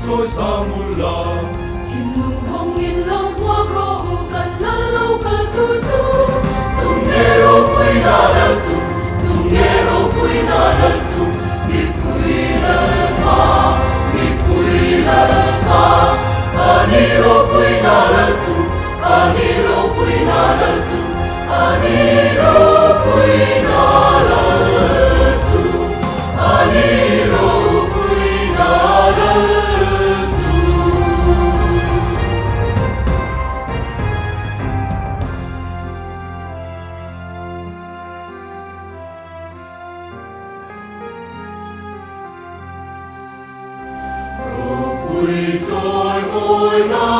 trôi xa muôn lần. Thiên lùng hồng nghìn lâu hoa gro cần la lâu cơ tu su. Tungero kuina dansu, tungero kuina dansu, mi kuina ka, aniro kuina dansu, aniro kuina dansu, aniro kuina dansu, aniro kuina dansu. Quy trôi ngôi ngã